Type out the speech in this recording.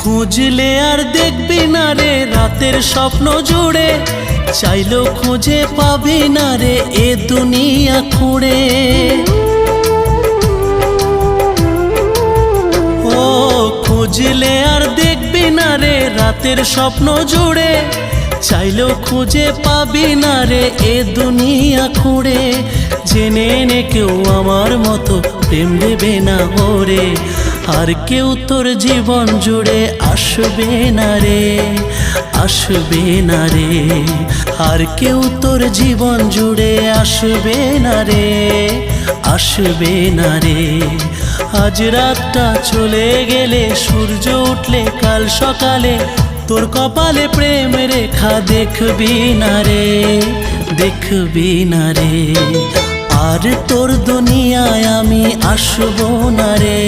খুঁজলে আর দেখবি না রে রাতের স্বপ্ন জুড়ে, চাইলেও খুঁজে পাবি না রে এ দুনিয়া খুঁড়ে। ও খুঁজলে আর দেখবি না রে রাতের স্বপ্ন জুড়ে, চাইলেও খুঁজে পাবি না রে এ দুনিয়া খুঁড়ে। জেনে নে কেউ আমার মতো প্রেম দেবে না ওরে, আর কেউ তোর জীবন জুড়ে আসবে না রে, আসবে না রে। আর কেউ তোর জীবন জুড়ে আসবে না রে, আসবে না রে। আজ রাতটা চলে গেলে সূর্য উঠলে কাল সকালে তোর কপালে প্রেম রেখা দেখবি না রে, দেখবি না রে। আর তোর দুনিয়ায় আমি আসবো না রে,